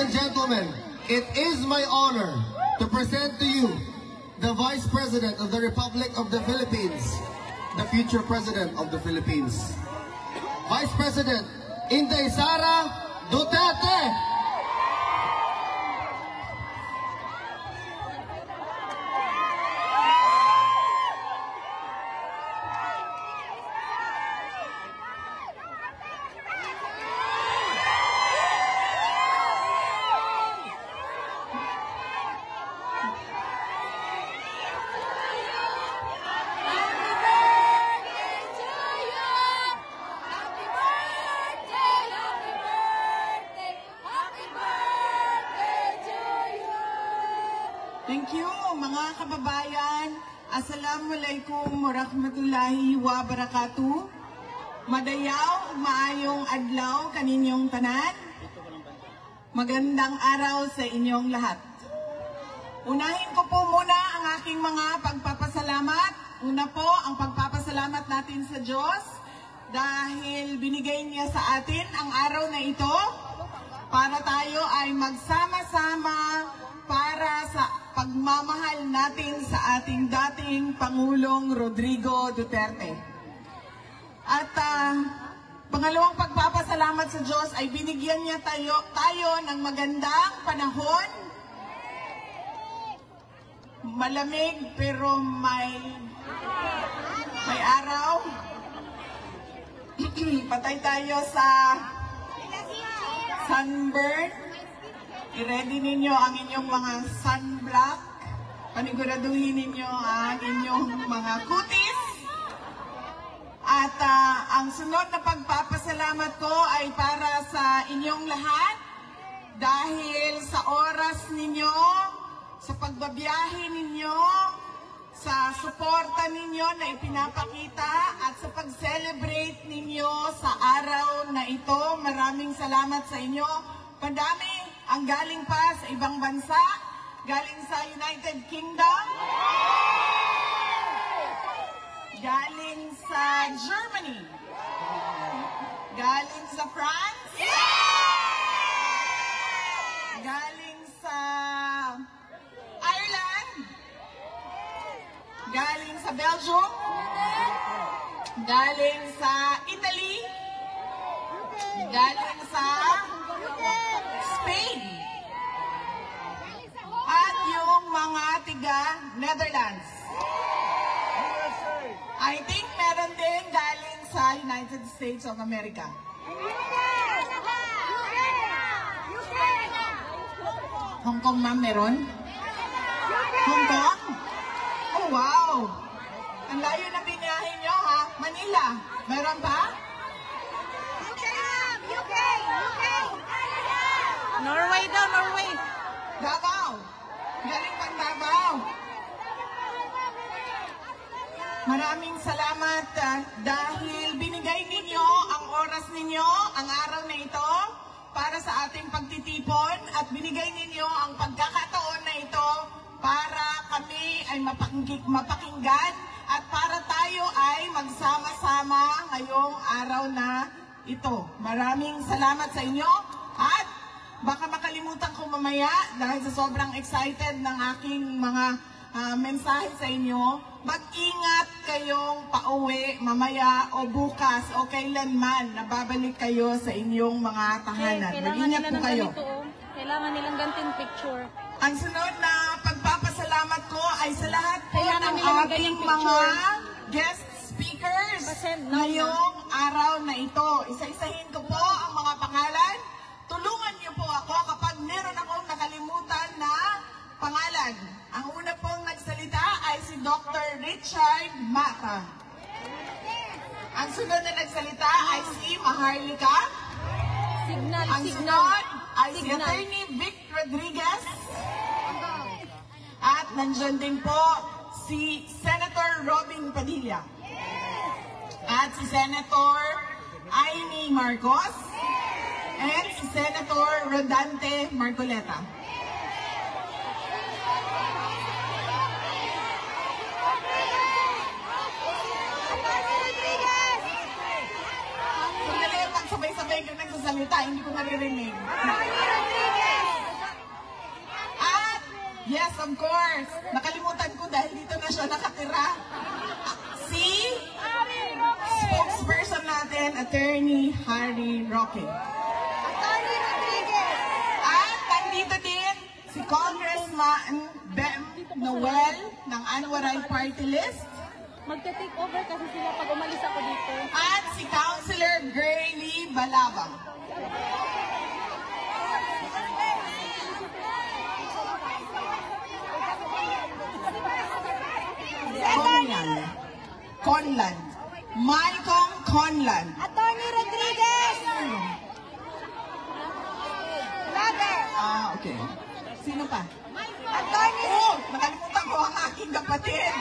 and gentlemen, it is my honor to present to you the Vice President of the Republic of the Philippines, the future President of the Philippines. Vice President Inday Sara Duterte! Thank you, mga kababayan. Assalamualaikum warahmatullahi wabarakatuh. Madayaw, maayong adlaw kaninyong tanan. Magandang araw sa inyong lahat. Unahin ko po muna ang aking mga pagpapasalamat. Una po, ang pagpapasalamat natin sa Diyos dahil binigay niya sa atin ang araw na ito para tayo ay magsama-sama para sa pagmamahal natin sa ating dating Pangulong Rodrigo Duterte. At pangalawang pagpapasalamat sa Diyos ay binigyan niya tayo ng magandang panahon. Malamig pero may araw. Patay tayo sa sunburn. I-ready ninyo ang inyong mga sunblock. Paniguraduhin ninyo ang inyong mga kutis. At ang sunod na pagpapasalamat ko ay para sa inyong lahat dahil sa oras ninyo, sa pagbabiyahe ninyo, sa suporta ninyo na ipinapakita at sa pag-celebrate ninyo sa araw na ito. Maraming salamat sa inyo. Padami ang galing pa sa ibang bansa, galing sa United Kingdom, galing sa Germany, galing sa France, galing sa Ireland, galing sa Belgium, galing sa Italy, galing sa Spain, at yung mga tiga Netherlands. I think meron din galing sa United States of America. Hong Kong, ma'am, meron? Hong Kong? Oh, wow! Ang layo na biniyahin nyo, ha? Manila, meron pa? UK! Norway daw, Norway. Davao. Galing pang Davao. Maraming salamat dahil binigay ninyo ang oras ninyo, ang araw na ito, para sa ating pagtitipon at binigay ninyo ang pagkakataon na ito para kami ay mapakinggan at para tayo ay magsama-sama ngayong araw na ito. Maraming salamat sa inyo at baka makalimutan ko mamaya dahil sa sobrang excited ng aking mga mensahe sa inyo. Mag-ingat kayong pauwi mamaya o bukas o kailanman na babalik kayo sa inyong mga tahanan. Mag-ingat po kayo. Kailangan nilang ganting picture. Ang sunod na pagpapasalamat ko ay sa lahat po ng ating mga guest speakers ngayong araw na ito. Isa-isahin ko po ang mga pangalan. Tulungan niyo po ako kapag meron akong nakalimutan na pangalan. Ang una pong nagsalita ay si Dr. Richard Mata. Ang sunod na nagsalita ay si Maharlika. Ang sunod ay si Attorney Vic Rodriguez. At nandiyan din po si Senator Robin Padilla. At si Senator Amy Marcos. And si Senator Rodante Marcoleta. Sandali, pag sabay-sabay ka nagsasalita, hindi ko naririnig. of course. Nakalimutan ko dahil dito na siya nakatira. Si spokesperson natin, Attorney Harry Roque. Attorney Rodriguez. At nandito din si Congressman Bem Noel ng Anwaray Party List. Magte-take over kasi sila pag umalis ako dito. At si Councilor Graylee Balabang. Conlan. Malcolm Conlan. Attorney Rodriguez. Lager. Okay. Sino pa? Attorney. Oh, nakalimutan ko ang aking kapatid.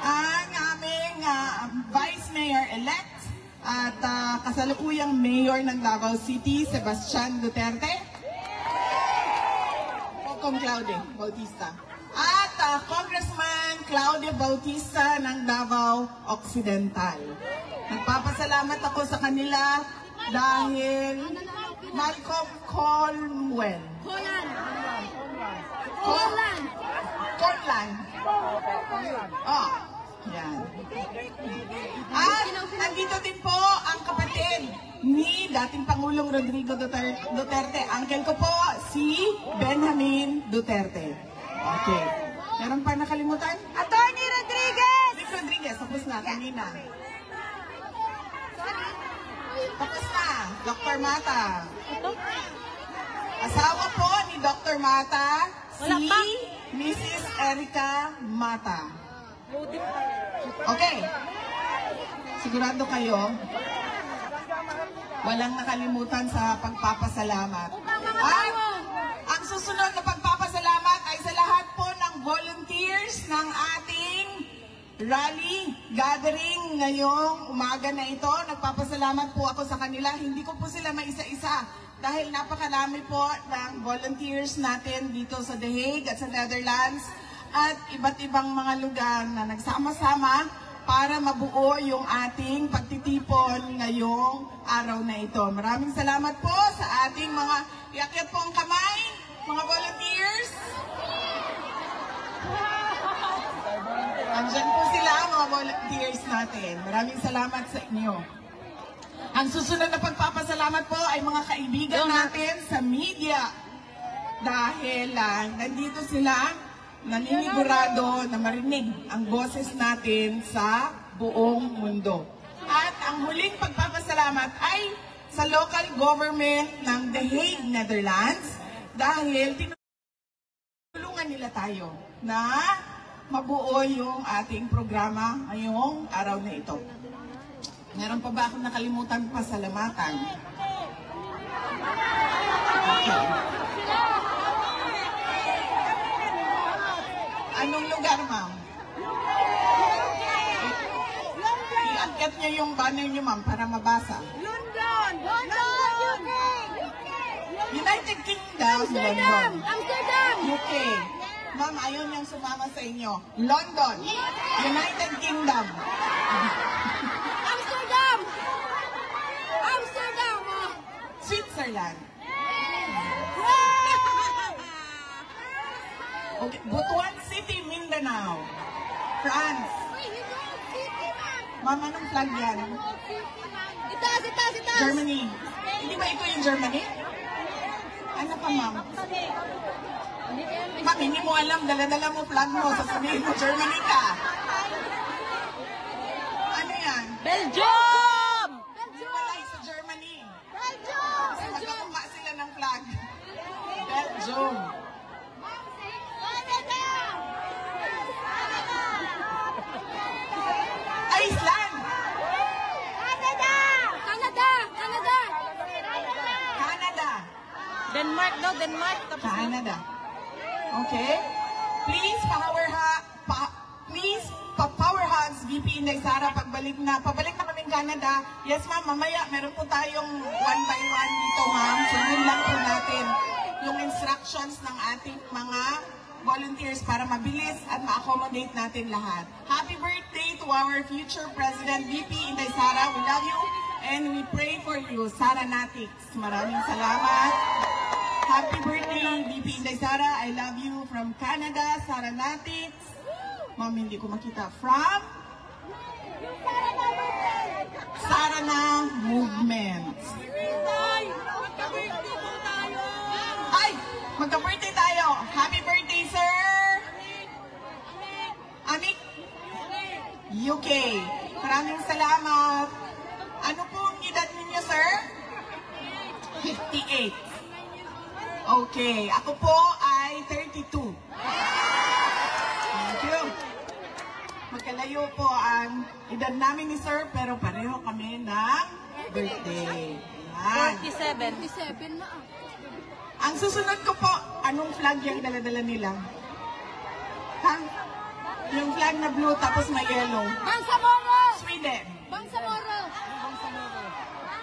Ang aming Vice Mayor-elect at kasalukuyang Mayor ng Davao City, Sebastian Duterte. Kong Claudia Bautista. At Congressman Claudia Bautista ng Davao Occidental. Nagpapasalamat ako sa kanila dahil Malcolm Conlan. Yan. At nandito din po ang kapatid ni dating Pangulong Rodrigo Duterte. Uncle ko po, si Benjamin Duterte. Okay. Meron pa nakalimutan? Attorney Rodriguez. Miss Rodriguez, tapos na kanina. Tapos na, Dr. Mata. Ito? Asawa po ni Dr. Mata, Wala si pa. Mrs. Erica Mata. Okay. Sigurado kayo, walang nakalimutan sa pagpapasalamat. At ang susunod na pagpapasalamat ay sa lahat po ng volunteers ng ating rally gathering ngayong umaga na ito. Nagpapasalamat po ako sa kanila. Hindi ko po sila maisa-isa dahil napakarami po ng volunteers natin dito sa The Hague at sa Netherlands at iba't ibang mga lugar na nagsama-sama para mabuo yung ating pagtitipon ngayong araw na ito. Maraming salamat po sa ating mga iakyat po ang kamay, mga volunteers. Andyan po sila, mga volunteers natin. Maraming salamat sa inyo. Ang susunod na pagpapasalamat po ay mga kaibigan natin sa media. Dahil nandito sila, naninigurado na marinig ang boses natin sa buong mundo. At ang huling pagpapasalamat ay sa local government ng The Hague, Netherlands, dahil tinulungan nila tayo na mabuo yung ating programa ngayong araw na ito. Meron pa ba akong nakalimutan pasalamatan? Okay. Anong lugar, ma'am? Iakyat niyo yung banner niyo, ma'am, para mabasa. London! London! UK! United Kingdom, London. Amsterdam! UK. Ma'am, ayaw niyang sumama sa inyo. London. United Kingdom. Amsterdam! Amsterdam! Switzerland. Okay. Butuan City, Mindanao. France. Ma'am, anong flag yan? Itaas! Germany. Hindi ba ito yung Germany? Ano pa, ma'am? Ma'am, hindi mo alam, dala-dala mo flag mo, sasabihin mo, Germany ka. Ano yan? Belgium! Hiwalay sa Germany. Belgium! Kasi magkamukha sila ng flag. Belgium. Iceland. Canada. Denmark daw, Denmark. Tapos Canada. Okay? Please power hugs VP Inday Sara pabalik na kaming Canada. Yes ma'am, mamaya meron po tayong one by one dito ma'am. Sundin lang po natin yung instructions ng ating mga volunteers para mabilis at ma-accommodate natin lahat. Happy birthday to our future President VP Inday Sara. We love you and we pray for you, Sara Natix. Maraming salamat. Happy birthday Mami BP Inday Sara, I love you. From Canada, Sara Natix. Mami, hindi ko makita. From Sarana Movement. Ay! Magka-birthday tayo! Happy birthday, sir! Amik? UK. Maraming salamat. Ano pong edad ninyo, sir? 58. Okay. Ako po ay 32. Thank you. Magkalayo po ang edad namin ni sir, pero pareho kami ng birthday. Ayan. 47 na. Ang susunod ko po, anong flag yung dala-dala nila? Ha? Yung flag na blue tapos may yellow. Bangsamoro! Sweden. Bangsamoro!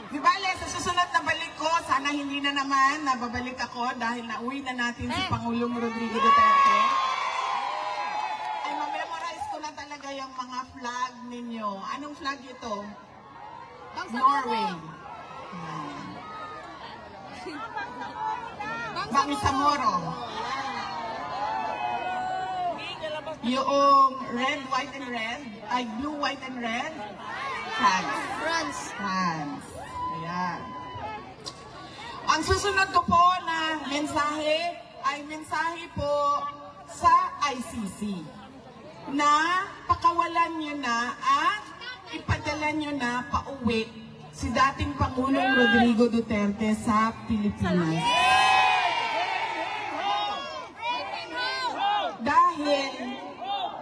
Di bale, sa susunod na balik ko, sana hindi na naman nababalik ako dahil nauwi na natin si Pangulong Rodrigo Duterte. Ay, ma-memorize ko na talaga yung mga flag ninyo. Anong flag ito? Norway. Bangsamoro. Yung red, white, and red, ay blue, white, and red, France. France. Ayan. Ang susunod ko po na mensahe ay mensahe po sa ICC na pakawalan nyo na at ipadala nyo na pauwi si dating Pangulong Rodrigo Duterte sa Pilipinas. Dahil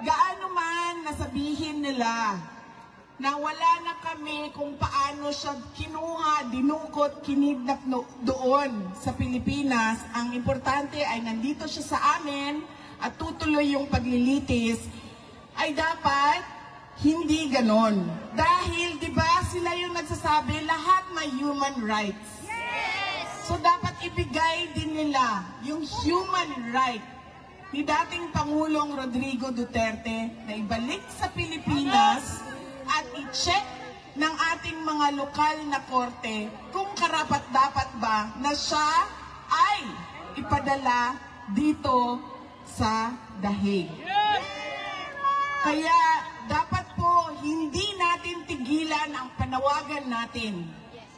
gaano man nasabihin nila na wala na kami kung paano siya kinuha, dinukot, kinidnap doon sa Pilipinas, ang importante ay nandito siya sa amin at tutuloy yung paglilitis, ay dapat hindi ganon. Dahil, di ba, sila yung nagsasabi, lahat may human rights. So, dapat ibigay din nila yung human right ni dating Pangulong Rodrigo Duterte na ibalik sa Pilipinas at i-check ng ating mga lokal na korte kung karapat-dapat ba na siya ay ipadala dito sa dahig. Kaya dapat po hindi natin tigilan ang panawagan natin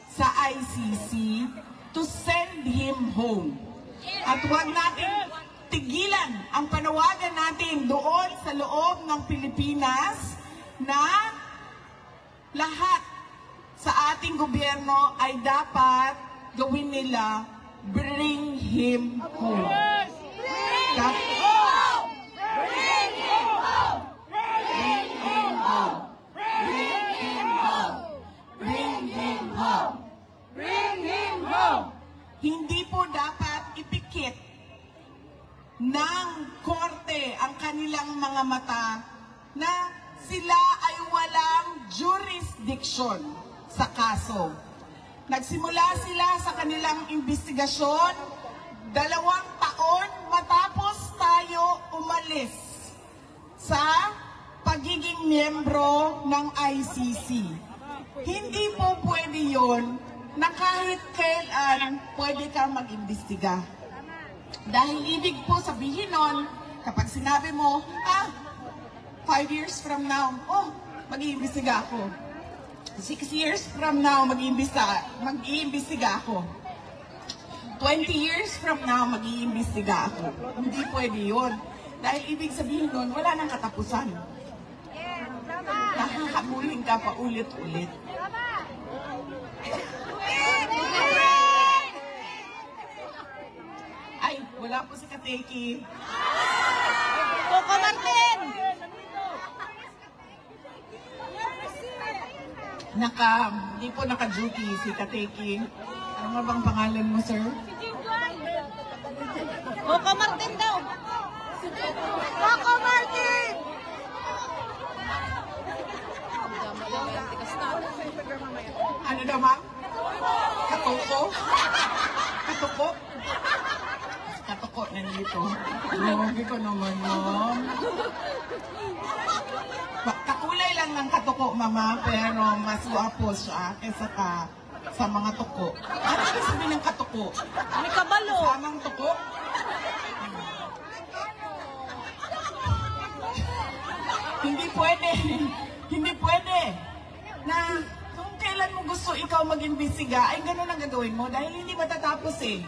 sa ICC to send him home. At huwag natin tigilan ang panawagan natin doon sa loob ng Pilipinas na lahat sa ating gobyerno ay dapat gawin nila, bring him home. Bring him home! Bring him home! Bring him home! Bring him home! Bring him home! Bring him home! Hindi po dapat ipikit ng korte ang kanilang mga mata na sila ay walang jurisdiction sa kaso. Nagsimula sila sa kanilang investigasyon 2 taon matapos tayo umalis sa pagiging miyembro ng ICC. Hindi po pwede yon na kahit kailan pwede ka mag-imbestiga. Dahil ibig po sabihin nun, kapag sinabi mo, 5 years from now, mag-iimbestiga ako. 6 years from now, mag-iimbestiga ako. 20 years from now, mag-iimbestiga ako. Hindi pwede yun. Dahil ibig sabihin nun, wala nang katapusan. Nakakabuling ka pa ulit-ulit. Ay, wala po si Kateki. Coco Martin! Hindi po naka-duty si Kateki. Ano nga bang pangalan mo, sir? Coco Martin daw! Coco Martin! Ano daw, ma'am? Katuko? Katuko? Katuko nandito. Grabe ko naman, ma'am. Kakulay lang ng katuko, mama, pero mas wapo siya kaysa sa mga tuko. Ano ibig sabihin ng katuko? May kabalo! Samang tuko? Hindi pwede na kung kailan mo gusto ikaw mag-imbestiga, ay ganun ang gagawin mo dahil hindi matatapos eh.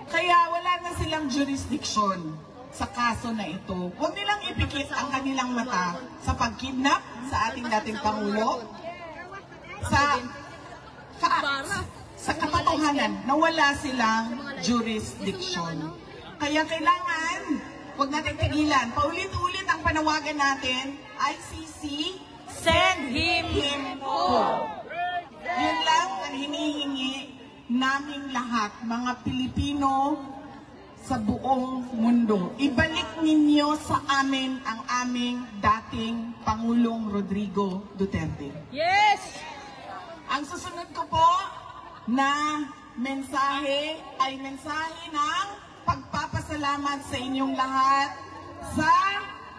Kaya wala na silang jurisdiction sa kaso na ito. Huwag nilang ipikit ang kanilang mata sa pagkidnap sa ating dating Pangulo, sa katotohanan na wala silang jurisdiction. Kaya kailangan, huwag natin tigilan. Paulit-ulit ang panawagan natin, ICC, send him home. Yun lang ang hinihingi naming lahat, mga Pilipino sa buong mundo. Ibalik ninyo sa amin ang aming dating Pangulong Rodrigo Duterte. Yes! Ang susunod ko po na mensahe ay mensahe ng pagpapasalamat sa inyong lahat sa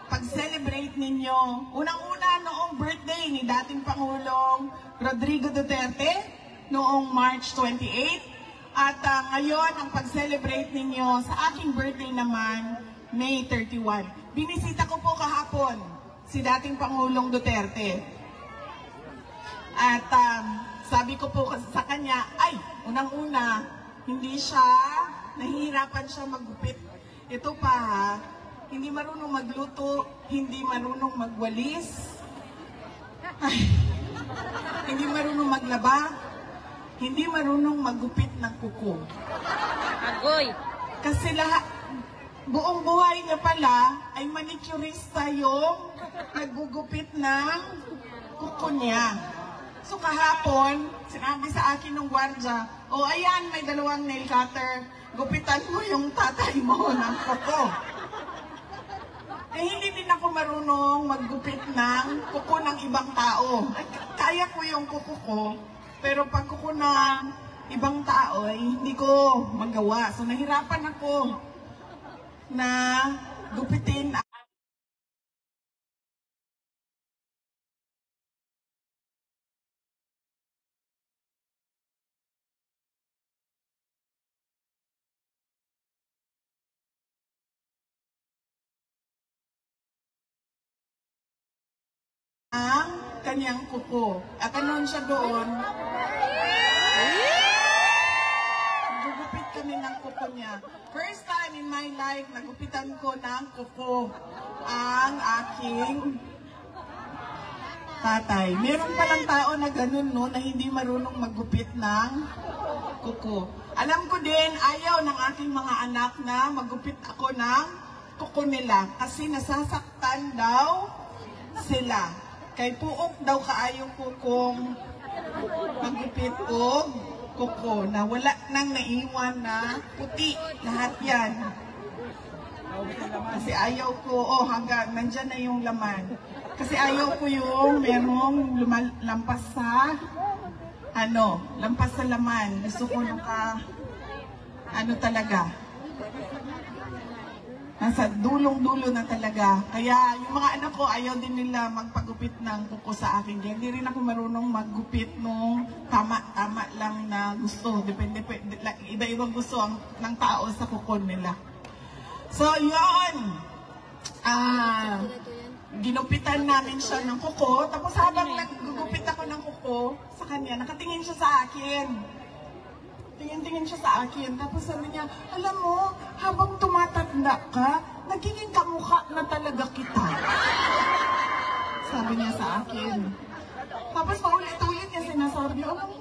pag-celebrate ninyo. Unang-una noong birthday ni dating Pangulong Rodrigo Duterte noong March 28. At ngayon ang pag-celebrate ninyo sa aking birthday naman, May 31. Binisita ko po kahapon si dating Pangulong Duterte. At sabi ko po sa kanya, ay, unang-una, hindi siya, nahihirapan siya maggupit. Ito pa ha, hindi marunong magluto, hindi marunong magwalis, ay, hindi marunong maglaba, hindi marunong maggupit ng kuko. Agoy! Kasi lahat, buong buhay niya pala ay manicurista yung naggugupit ng kuko niya. So kahapon, sinabi sa akin ng gwardya, o ayan, may dalawang nail cutter, gupitan mo yung tatay mo ng kuko. Eh hindi din ako marunong maggupit ng kuko ng ibang tao. Kaya ko yung kuko ko, pero pag kuko ng ibang tao, ay hindi ko magawa. So nahirapan ako na gupitin ang kanyang kuko. At anon siya doon, gugupit kami ng kuko niya. First time in my life, nagupitan ko ng kuko ang aking tatay. Meron palang tao na ganun, no, na hindi marunong maggupit ng kuko. Alam ko din, ayaw ng aking mga anak na maggupit ako ng kuko nila kasi nasasaktan daw sila. Kay puok daw kaayo ko kung maggupit o kuko na wala nang naiwan na puti lahat yan. Kasi ayaw ko, hanggang nandyan na yung laman. Kasi ayaw ko yung merong lampas sa, lampas sa laman. Gusto ko talaga. Nasa dulong-dulo na talaga. Kaya yung mga anak ko, ayaw din nila magpagupit ng kuko sa akin. Kaya hindi rin ako marunong maggupit nung tama-tama lang na gusto. Depende, iba-ibang gusto ng tao sa kuko nila. So, yun. Ginupitan namin siya ng kuko. Tapos habang naggugupit ako ng kuko sa kanya, nakatingin siya sa akin. Tingin-tingin siya sa akin. Tapos sabi niya, alam mo, habang tumatanda ka, nagiging kamukha na talaga kita. Sabi niya sa akin. Tapos paulit-ulit niya sinasabi, alam mo,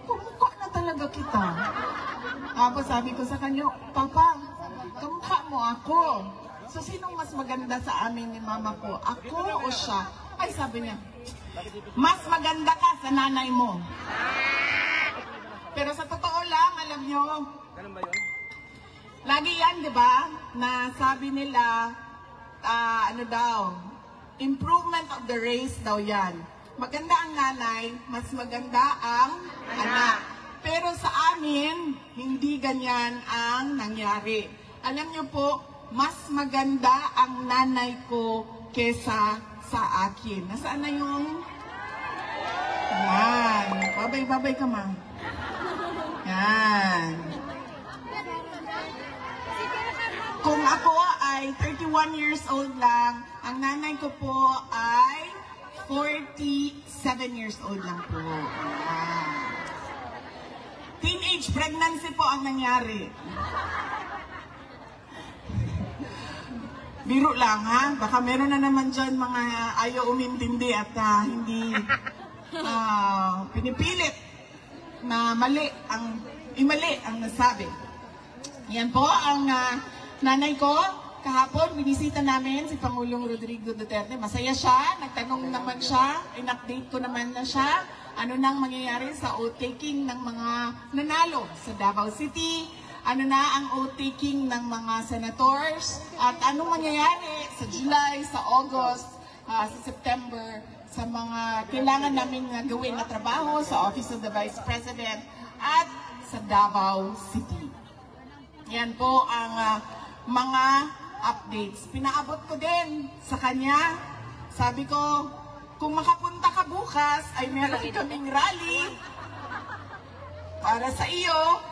kamukha na talaga kita. Tapos sabi ko sa kanya, Papa, kamukha mo ako. So sinong mas maganda sa amin ni mama ko? Ako o siya? Ay, sabi niya, mas maganda ka sa nanay mo. Pero sa totoo lang, alam nyo, lagi yan, di ba, na sabi nila, improvement of the race daw yan. Maganda ang nanay, mas maganda ang anak. Pero sa amin, hindi ganyan ang nangyari. Alam nyo po, mas maganda ang nanay ko kesa sa akin. Nasaan na yung... Yan. Babay-babay ka, ma. Yan. Kung ako ay 31 years old lang, ang nanay ko po ay 47 years old lang po. Teenage pregnancy po ang nangyari. Biro lang ha, baka meron na naman dyan mga ayaw umintindi at hindi pinipilit na imali ang nasabi. Yan po ang nanay ko. Kahapon, binisita namin si Pangulong Rodrigo Duterte. Masaya siya, nagtanong naman siya, in-update ko naman na siya. Ano nang mangyayari sa oath-taking ng mga nanalo sa Davao City, ano na ang oath-taking ng mga senators, at anong mangyayari sa July, sa August, sa September, sa mga kailangan namin gawin na trabaho sa Office of the Vice President at sa Davao City. Yan po ang mga updates. Pinaabot ko din sa kanya. Sabi ko, kung makapunta ka bukas, ay meron kaming rally para sa iyo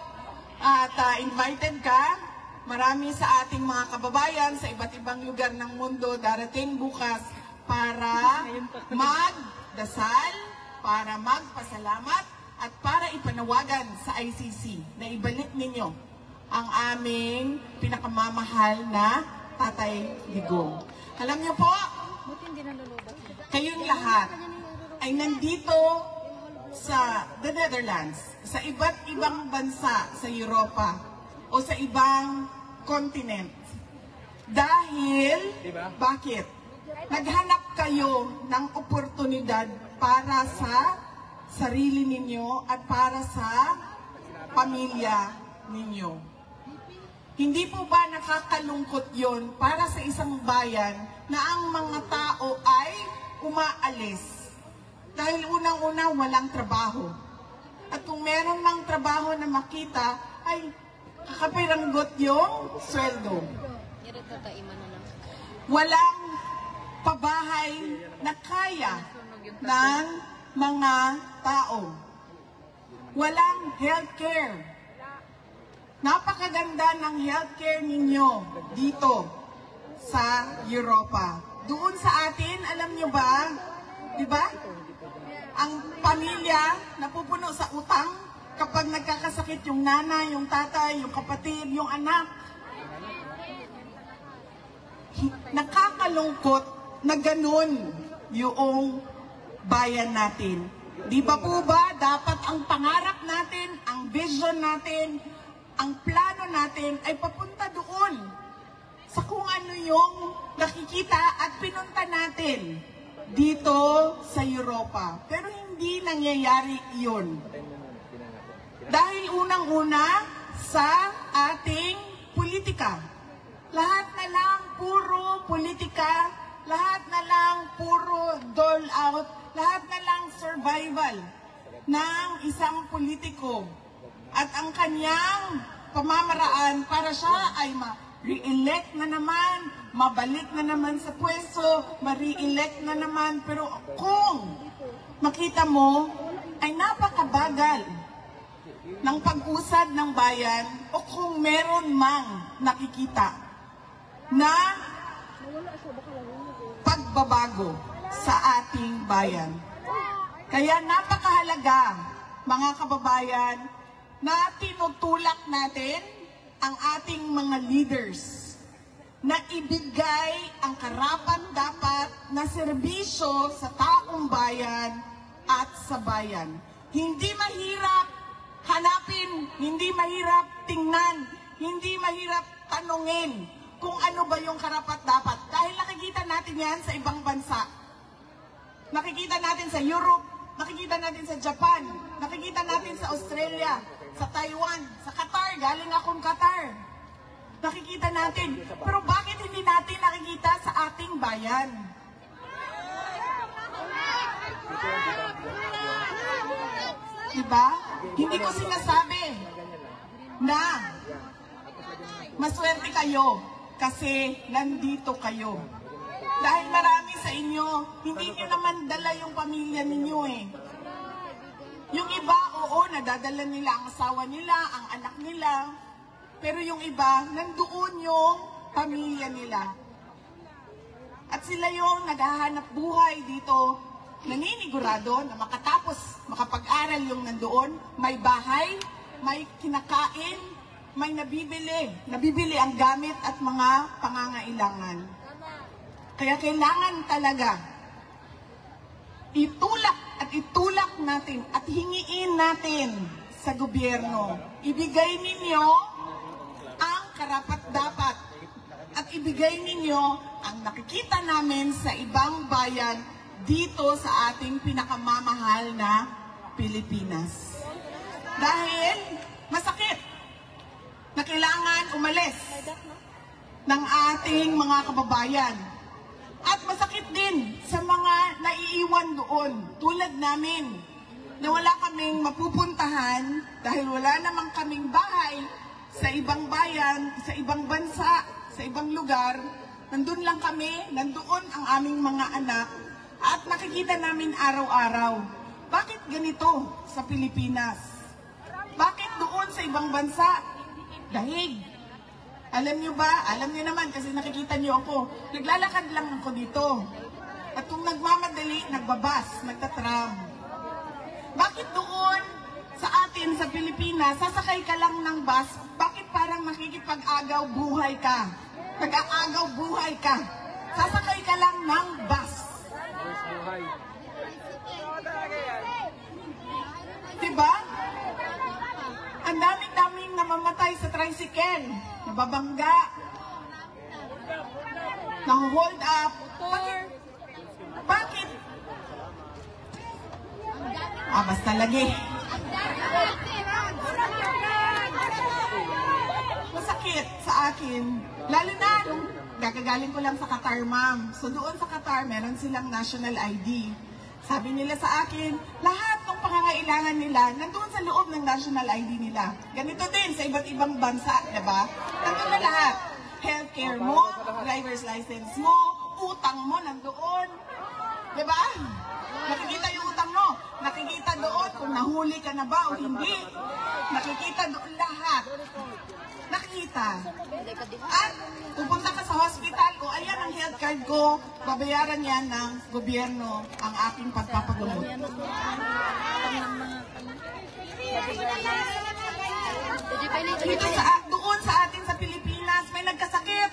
at invited ka. Marami sa ating mga kababayan sa iba't ibang lugar ng mundo darating bukas para magdasal, para magpasalamat, at para ipanawagan sa ICC na ibalik ninyo ang aming pinakamamahal na Tatay Digong. Alam niyo po, kayong lahat ay nandito sa the Netherlands, sa iba't ibang bansa sa Europa o sa ibang continent. Dahil, bakit? Naghanap kayo ng oportunidad para sa sarili ninyo at para sa pamilya ninyo. Hindi po ba nakakalungkot yon para sa isang bayan na ang mga tao ay umaalis? Dahil unang-una walang trabaho. At kung meron mang trabaho na makita, ay kakapiranggot yung sweldo. Walang pabahay na kaya ng mga tao. Walang healthcare. Napakaganda ng healthcare ninyo dito sa Europa. Doon sa atin, alam nyo ba, di ba? Ang pamilya napupuno sa utang kapag nagkakasakit yung nanay, yung tatay, yung kapatid, yung anak. Nakakalungkot na ganun yung bayan natin. Di ba po ba dapat ang pangarap natin, ang vision natin, ang plano natin ay papunta doon sa kung ano yung nakikita at pinunta natin dito sa Europa. Pero hindi nangyayari iyon. Dahil unang-una sa ating politika. Lahat na lang puro politika, lahat na lang puro dole out, lahat na lang survival ng isang politiko. At ang kanyang pamamaraan para siya ay ma-re-elect na naman, mabalik na naman sa pwesto, ma-re-elect na naman. Pero kung makita mo, ay napakabagal ng pag-usad ng bayan o kung meron mang nakikita na pagbabago sa ating bayan. Kaya napakahalaga, mga kababayan, na tinutulak natin ang ating mga leaders na ibigay ang karapat-dapat na serbisyo sa taong bayan at sa bayan. Hindi mahirap hanapin, hindi mahirap tingnan, hindi mahirap tanungin kung ano ba yung karapat-dapat. Dahil nakikita natin yan sa ibang bansa. Nakikita natin sa Europe, nakikita natin sa Japan, nakikita natin sa Australia, sa Taiwan, sa Qatar, galing akong Qatar. Nakikita natin. Pero bakit hindi natin nakikita sa ating bayan? Diba? Hindi ko sinasabi na maswerte kayo kasi nandito kayo. Dahil marami sa inyo, hindi nyo naman dala yung pamilya ninyo eh. Yung iba, oo, nadadala nila ang asawa nila, ang anak nila. Pero yung iba, nandoon yung pamilya nila. At sila yung naghahanap buhay dito naninigurado na makapag-aral yung nandoon, may bahay, may kinakain, may nabibili ang gamit at mga pangangailangan. Kaya kailangan talaga itulak natin at hingiin natin sa gobyerno. Ibigay ninyo ang karapat-dapat at ibigay ninyo ang nakikita namin sa ibang bayan dito sa ating pinakamamahal na Pilipinas. Dahil masakit na kailangan umalis ng ating mga kababayan. At masakit din sa mga naiiwan doon, tulad namin, na wala kaming mapupuntahan dahil wala namang kaming bahay sa ibang bayan, sa ibang bansa, sa ibang lugar. Nandun lang kami, nandoon ang aming mga anak at nakikita namin araw-araw. Bakit ganito sa Pilipinas? Bakit doon sa ibang bansa? Dahig. Alam nyo ba? Alam nyo naman kasi nakikita nyo ako. Naglalakad lang ako dito. At kung nagmamadali, nagbabas, nagtatram. Bakit doon sa atin, sa Pilipinas, sasakay ka lang ng bus, bakit parang makikipag-agaw buhay ka? Nag-aagaw buhay ka. Sasakay ka lang ng bus. Diba? Ang daming namamatay sa tricycle, nababangga, nang-hold up. Bakit? Basta lagi. Masakit sa akin. Lalo na, gagagaling ko lang sa Qatar, ma'am. So doon sa Qatar, meron silang national ID. Sabi nila sa akin, lahat ng pangangailangan nila nandoon sa loob ng national ID nila. Ganito din sa iba't ibang bansa, diba? Nandoon na lahat. Healthcare mo, driver's license mo, utang mo nandoon. Diba? Nakikita yung utang mo. Nakikita doon kung nahuli ka na ba o hindi. Nakikita doon lahat. Nakita. At pupunta ka sa hospital, o ayan ang health card ko, babayaran yan ng gobyerno ang aking pagpapagamot. Dito doon sa atin sa Pilipinas, may nagkasakit.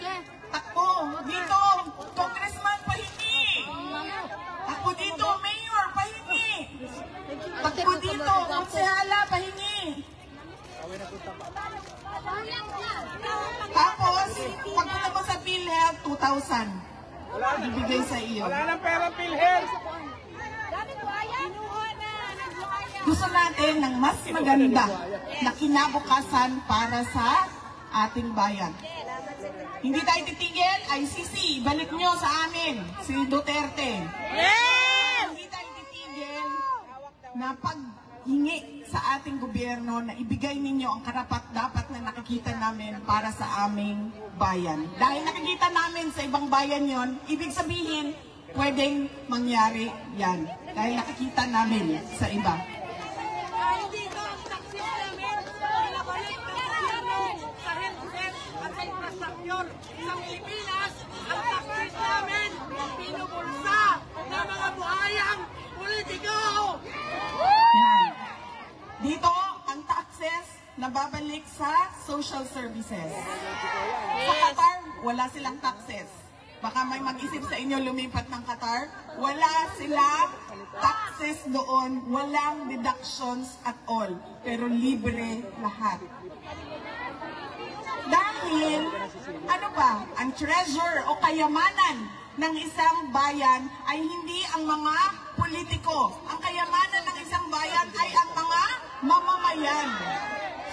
Takbo. Dito, congressman pahingi. Takbo dito, mayor pahingi. Takbo dito, konsehala pahingi. Tapos, pagpunta mo sa PhilHealth, 2,000. Ibigay sa iyo. Wala nang pera PhilHealth. Gusto natin ng mas maganda na kinabukasan para sa ating bayan. Hindi tayo titigil, ICC, balik nyo sa amin, si Duterte. Hindi tayo titigil na paghingi sa ating gobyerno na ibigay ninyo ang karapat-dapat na nakikita namin para sa aming bayan. Dahil nakikita namin sa ibang bayan yon, ibig sabihin, pwedeng mangyari yan. Dahil nakikita namin sa iba. Sa Pilipinas, ang taksis namin, pinubulsa ng mga buhayang politiko! Yan. Dito, ang taxes nababalik sa social services. Sa Qatar, wala silang taxes. Baka may mag-isip sa inyo lumipat ng Qatar. Wala silang taxes doon. Walang deductions at all. Pero libre lahat. Dahil, ano ba, ang treasure o kayamanan ng isang bayan ay hindi ang mga politiko. Ang kayamanan ng isang bayan ay ang mga mamamayan.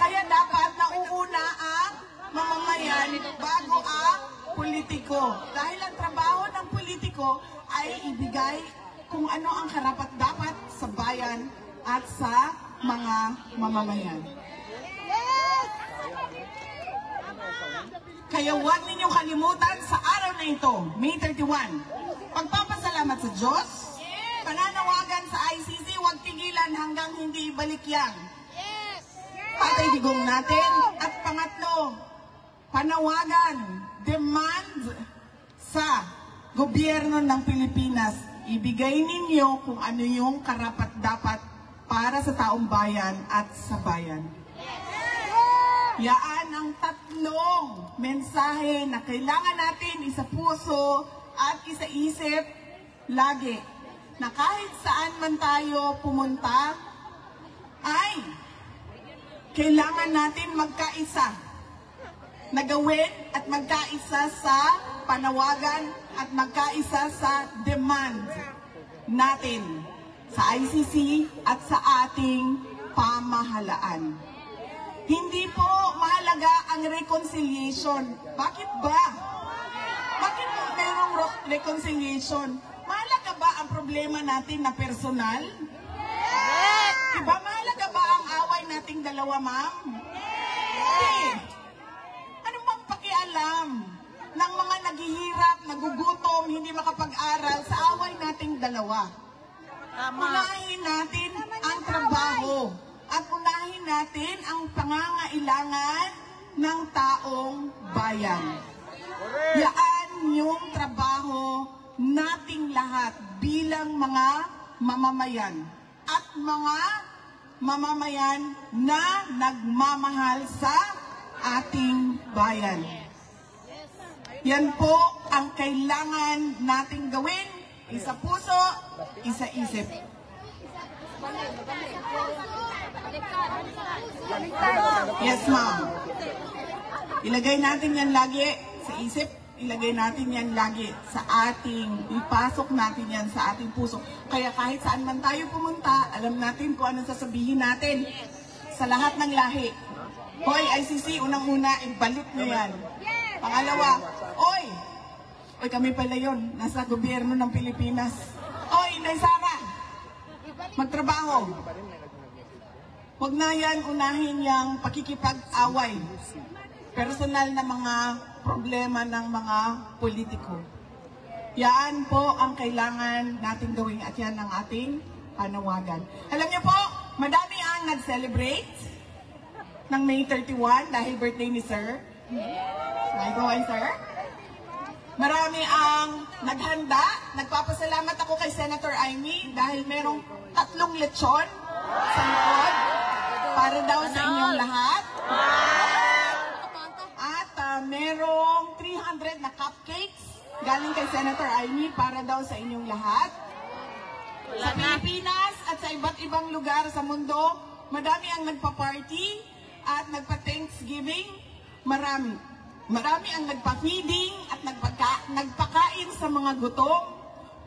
Kaya dapat nauuna ang mamamayan bago ang politiko. Dahil ang trabaho ng politiko ay ibigay kung ano ang karapat-dapat sa bayan at sa mga mamamayan. Kaya huwag ninyong kalimutan sa araw na ito, May 31, pagpapasalamat sa Diyos, pananawagan sa ICC, huwag tigilan hanggang hindi ibalik yan. Patay digong natin. At pangatlo, panawagan, demand sa gobyerno ng Pilipinas, ibigay ninyo kung ano yung karapat-dapat para sa taong bayan at sa bayan. Yaan ang tatlong mensahe na kailangan natin isa puso at isa isip lagi. Na kahit saan man tayo pumunta, ay kailangan natin magkaisa. Na gawin at magkaisa sa panawagan at magkaisa sa demand natin sa ICC at sa ating pamahalaan. Hindi po mahalaga ang reconciliation. Bakit ba? Bakit po mayroong reconciliation? Mahalaga ba ang problema natin na personal? Diba mahalaga ba ang away nating dalawa, ma'am? Hindi. Ano bang pakialam ng mga naghihirap, nagugutom, hindi makapag-aral sa away nating dalawa? Unahin natin ang trabaho. At unahin natin ang pangangailangan ng taong bayan. Yaan yung trabaho nating lahat bilang mga mamamayan. At mga mamamayan na nagmamahal sa ating bayan. Yan po ang kailangan nating gawin. Isa puso, isa isip. Yes, ma'am. Ilagay natin yan lagi sa isip. Ilagay natin yan lagi sa ating, ipasok natin yan sa ating puso. Kaya kahit saan man tayo pumunta, alam natin kung anong sasabihin natin sa lahat ng lahi. Hoy, ICC, unang-una, ibalik nyo yan. Pangalawa, oy, kami pala yun, nasa gobyerno ng Pilipinas. Oy, Inday Sara, magtrabaho. Huwag na yan unahin yung pakikipag-away. Personal na mga problema ng mga politiko. Yan po ang kailangan natin gawin at yan ang ating panawagan. Alam niyo po, madami ang nag-celebrate ng May 31 dahil birthday ni Sir. May gawin, Sir? Marami ang naghanda. Nagpapasalamat ako kay Senator Amy dahil merong 3 lechon sa likod para daw sa inyong lahat. At merong 300 na cupcakes galing kay Senator Amy para daw sa inyong lahat. Sa Pilipinas at sa iba't ibang lugar sa mundo, madami ang nagpa-party at nagpa-Thanksgiving. Marami ang nagpa-feeding at nagpakain sa mga gutom.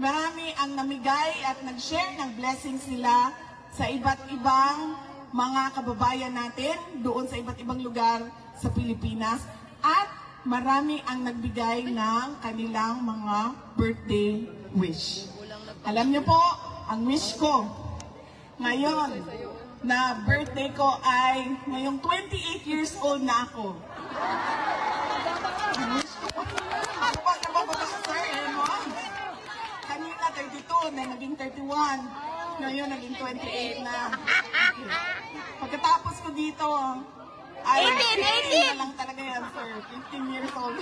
Marami ang namigay at nag-share ng blessings nila sa iba't ibang mga kababayan natin doon sa iba't ibang lugar sa Pilipinas. At marami ang nagbigay ng kanilang mga birthday wish. Alam niyo po, ang wish ko ngayon na birthday ko ay ngayong 28 years old na ako. Ano ba nabababa, sir? Kanina 32, na naging 31. Ngayon naging 28 na. Pagkatapos ko dito, ay 15 na lang talaga yan, sir. 15 years old.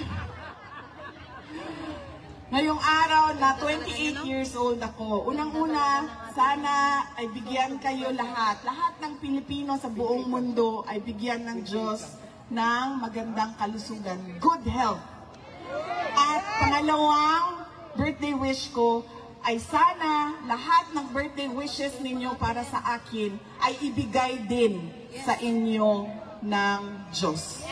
Ngayong araw na 28 years old ako, unang-una, sana ay bigyan kayo lahat ng Pilipino sa buong mundo ay bigyan ng Diyos ng magandang kalusugan, good health. At pangalawang birthday wish ko ay sana lahat ng birthday wishes ninyo para sa akin ay ibigay din sa inyo ng Diyos.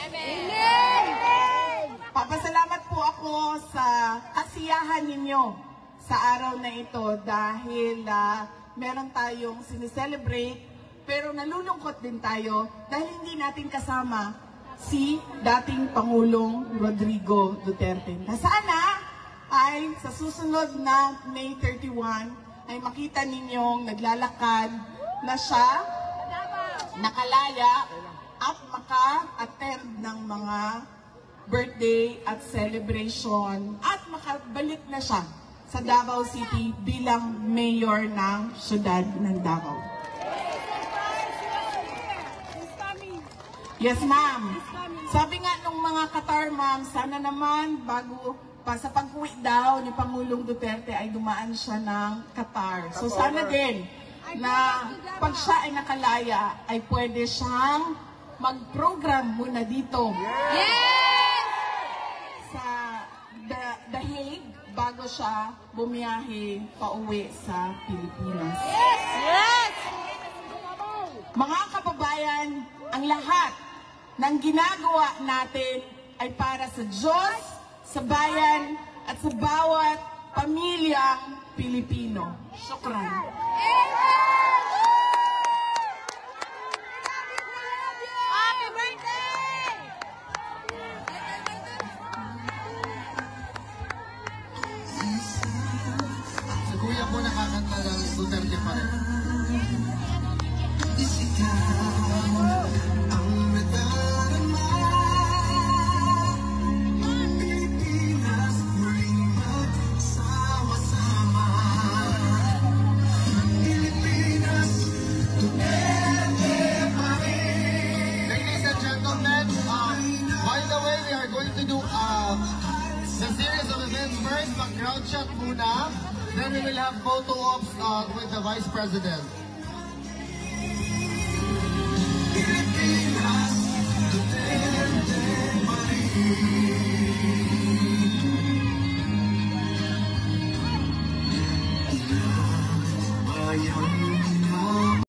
Papasalamat po ako sa kasiyahan ninyo sa araw na ito dahil meron tayong sineselebrate pero nalulungkot din tayo dahil hindi natin kasama si dating Pangulong Rodrigo Duterte. Na sana ay sa susunod na May 31 ay makita ninyong naglalakad na siya, nakalaya at maka-attend ng mga birthday at celebration at makabalik na siya sa Davao City bilang mayor ng syudad ng Davao. Yes, ma'am. Sabi nga nung mga Qatar, ma'am, sana naman bago sa pag-uwi daw ni Pangulong Duterte ay dumaan siya ng Qatar. So sana din na pag siya ay nakalaya ay pwede siyang mag-program muna dito. Sa The Hague bago siya bumiyahe pauwi sa Pilipinas. Mga kababayan, ang lahat ng ginagawa natin ay para sa Diyos, sa bayan, at sa bawat pamilyang Pilipino. Shukran. Happy birthday! Si Kuya po nakakanta ng Duterte pa rin. The series of events first, mag-crowd shot muna, then we will have photo ops with the Vice President.